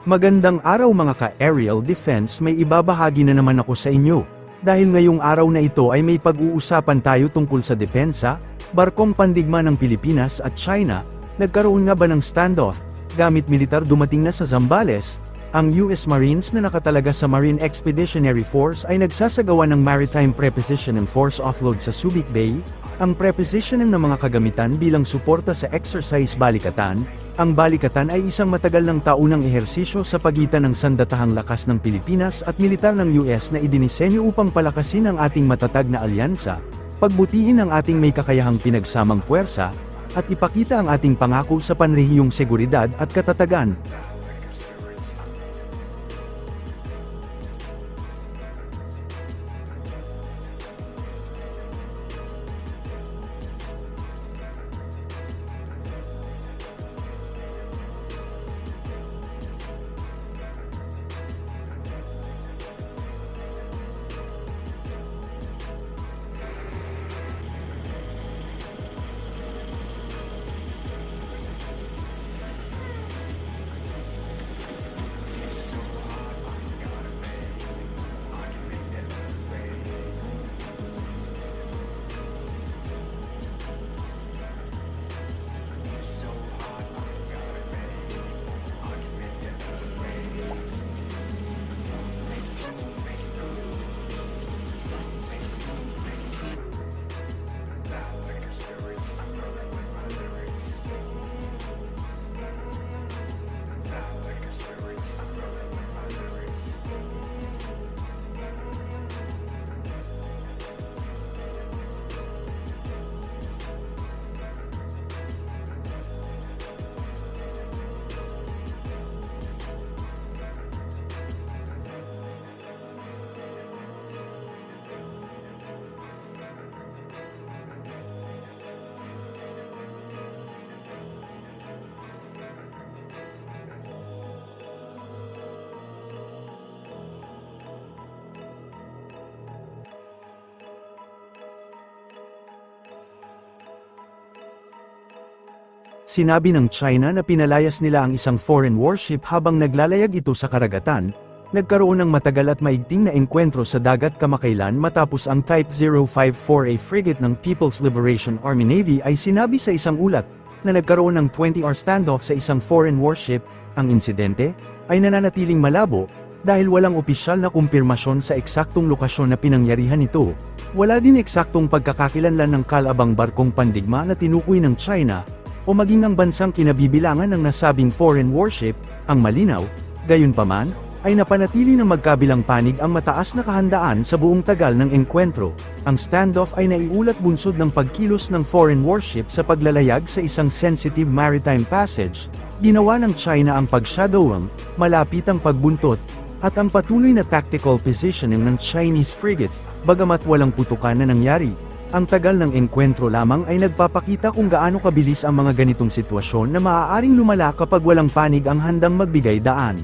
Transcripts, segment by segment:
Magandang araw mga ka-aerial defense, may ibabahagi na naman ako sa inyo. Dahil ngayong araw na ito ay may pag-uusapan tayo tungkol sa depensa, barkong pandigma ng Pilipinas at China. Nagkaroon nga ba ng standoff, gamit militar dumating na sa Zambales? Ang US Marines na nakatalaga sa Marine Expeditionary Force ay nagsasagawa ng Maritime Preposition and Force Offload sa Subic Bay. Ang prepositioning ng mga kagamitan bilang suporta sa exercise balikatan. Ang balikatan ay isang matagal ng taunang ehersisyo sa pagitan ng sandatahang lakas ng Pilipinas at militar ng US na idinisenyo upang palakasin ang ating matatag na alyansa, pagbutihin ang ating may kakayahang pinagsamang puwersa, at ipakita ang ating pangako sa panrehiyong seguridad at katatagan. Sinabi ng China na pinalayas nila ang isang foreign warship habang naglalayag ito sa karagatan. Nagkaroon ng matagal at maigting na engkwentro sa dagat kamakailan matapos ang Type 054A frigate ng People's Liberation Army Navy ay sinabi sa isang ulat na nagkaroon ng 20-hour standoff sa isang foreign warship. Ang insidente ay nananatiling malabo dahil walang opisyal na kumpirmasyon sa eksaktong lokasyon na pinangyarihan ito. Wala din eksaktong pagkakakilanlan ng kalabang barkong pandigma na tinukoy ng China o maging ang bansang kinabibilangan ng nasabing foreign warship. Ang malinaw, gayunpaman, ay napanatili ng magkabilang panig ang mataas na kahandaan sa buong tagal ng engkwentro. Ang standoff ay naiulat bunsod ng pagkilos ng foreign warship sa paglalayag sa isang sensitive maritime passage. Ginawa ng China ang pag-shadowing, malapitang pagbuntot, at ang patuloy na tactical positioning ng Chinese frigate, bagamat walang putukan na nangyari. Ang tagal ng engkwentro lamang ay nagpapakita kung gaano kabilis ang mga ganitong sitwasyon na maaaring lumala kapag walang panig ang handang magbigay daan.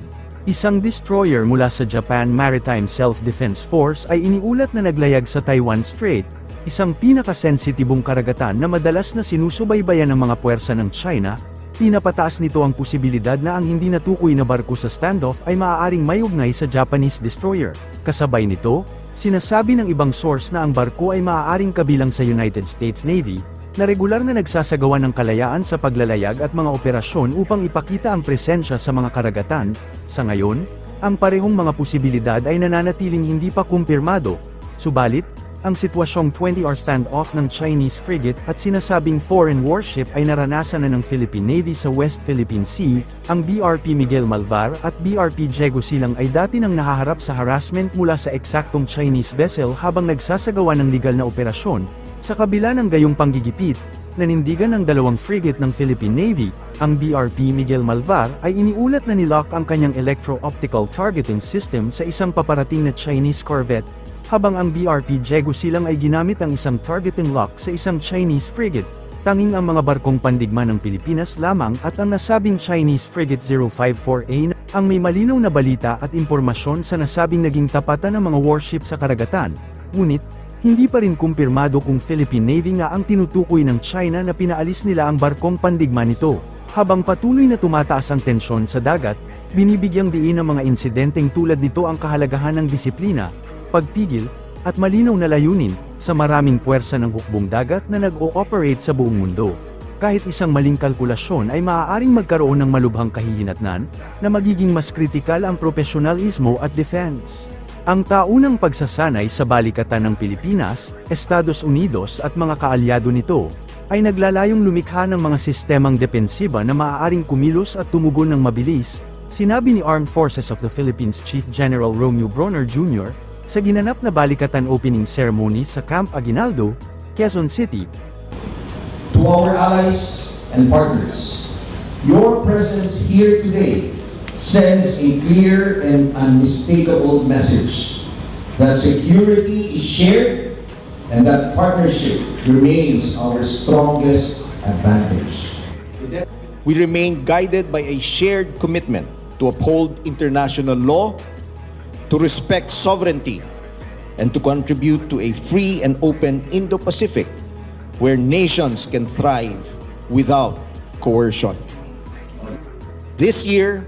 Isang destroyer mula sa Japan Maritime Self-Defense Force ay iniulat na naglayag sa Taiwan Strait, isang pinakasensitibong karagatan na madalas na sinusubaybayan ng mga puwersa ng China. Pinapataas nito ang posibilidad na ang hindi natukoy na barko sa standoff ay maaaring may ugnay sa Japanese destroyer. Kasabay nito, sinasabi ng ibang source na ang barko ay maaaring kabilang sa United States Navy, na regular na nagsasagawa ng kalayaan sa paglalayag at mga operasyon upang ipakita ang presensya sa mga karagatan. Sa ngayon, ang parehong mga posibilidad ay nananatiling hindi pa kumpirmado. Subalit, ang sitwasyong 20-hour standoff ng Chinese frigate at sinasabing foreign warship ay naranasan na ng Philippine Navy sa West Philippine Sea. Ang BRP Miguel Malvar at BRP Diego Silang ay dati nang nahaharap sa harassment mula sa eksaktong Chinese vessel habang nagsasagawa ng legal na operasyon. Sa kabila ng gayong panggigipit, nanindigan ng dalawang frigate ng Philippine Navy. Ang BRP Miguel Malvar ay iniulat na nilock ang kanyang electro-optical targeting system sa isang paparating na Chinese corvette, habang ang BRP Diego Silang ay ginamit ang isang targeting lock sa isang Chinese frigate. Tanging ang mga barkong pandigma ng Pilipinas lamang at ang nasabing Chinese frigate 054A ang may malinaw na balita at impormasyon sa nasabing naging tapatan ng mga warship sa karagatan. Ngunit, hindi pa rin kumpirmado kung Philippine Navy nga ang tinutukoy ng China na pinaalis nila ang barkong pandigma nito. Habang patuloy na tumataas ang tensyon sa dagat, binibigyang diin ng mga insidenteng tulad nito ang kahalagahan ng disiplina, pagpigil, at malinaw na layunin, sa maraming puwersa ng hukbong dagat na nag-ooperate sa buong mundo. Kahit isang maling kalkulasyon ay maaaring magkaroon ng malubhang kahihinatnan, na magiging mas kritikal ang profesionalismo at defense. Ang taunang pagsasanay sa balikatan ng Pilipinas, Estados Unidos at mga kaalyado nito, ay naglalayong lumikha ng mga sistemang depensiba na maaaring kumilos at tumugon ng mabilis, sinabi ni Armed Forces of the Philippines Chief General Romeo Bronner Jr., sa ginanap na balikatan opening ceremony sa Camp Aguinaldo, Quezon City. To our allies and partners, your presence here today sends a clear and unmistakable message that security is shared and that partnership remains our strongest advantage. We remain guided by a shared commitment to uphold international law, to respect sovereignty, and to contribute to a free and open Indo-Pacific where nations can thrive without coercion. This year,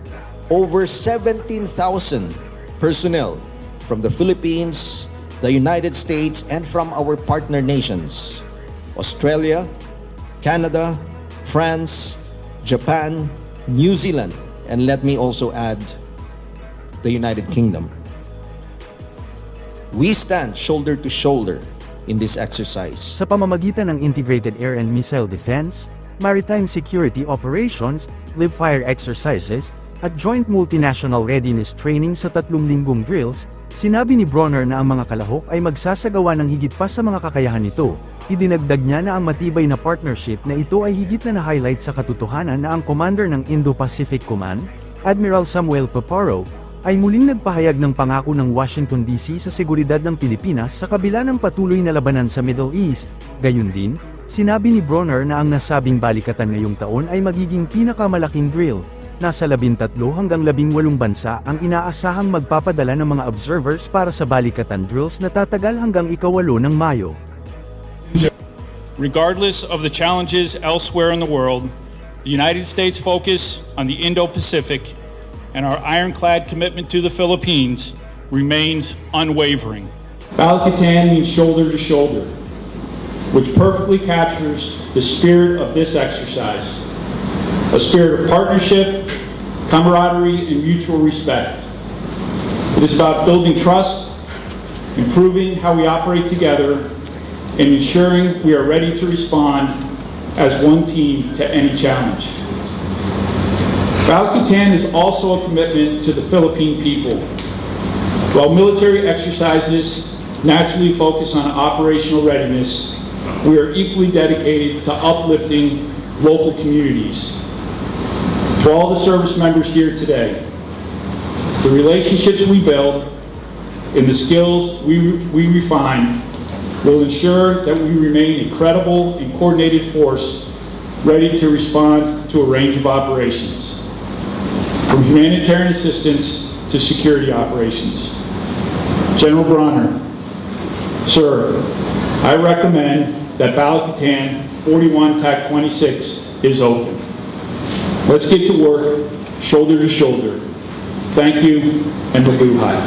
over 17,000 personnel from the Philippines, the United States, and from our partner nations, Australia, Canada, France, Japan, New Zealand, and let me also add, the United Kingdom. We stand shoulder to shoulder in this exercise. Sa pamamagitan ng Integrated Air and Missile Defense, Maritime Security Operations, live fire exercises, at Joint Multinational Readiness Training sa 3 linggong drills, sinabi ni Bronner na ang mga kalahok ay magsasagawa ng higit pa sa mga kakayahan nito. Idinagdag niya na ang matibay na partnership na ito ay higit na na-highlight sa katotohanan na ang commander ng Indo-Pacific Command, Admiral Samuel Paparo, ay muling nagpahayag ng pangako ng Washington DC sa seguridad ng Pilipinas sa kabila ng patuloy na labanan sa Middle East. Gayun din, sinabi ni Bronner na ang nasabing balikatan ngayong taon ay magiging pinakamalaking drill. Nasa 13 hanggang 18 bansa ang inaasahang magpapadala ng mga observers para sa balikatan drills na tatagal hanggang ika-8 ng Mayo. Regardless of the challenges elsewhere in the world, the United States' focus on the Indo-Pacific and our ironclad commitment to the Philippines remains unwavering. Balikatan means shoulder to shoulder, which perfectly captures the spirit of this exercise. A spirit of partnership, camaraderie, and mutual respect. It is about building trust, improving how we operate together, and ensuring we are ready to respond as one team to any challenge. Balikatan is also a commitment to the Philippine people. While military exercises naturally focus on operational readiness, we are equally dedicated to uplifting local communities. To all the service members here today, the relationships we build and the skills we refine will ensure that we remain a credible and coordinated force ready to respond to a range of operations, from humanitarian assistance to security operations. General Bronner, sir, I recommend that Balikatan 41 TAC 26 is open. Let's get to work, shoulder to shoulder. Thank you, and mabuhay.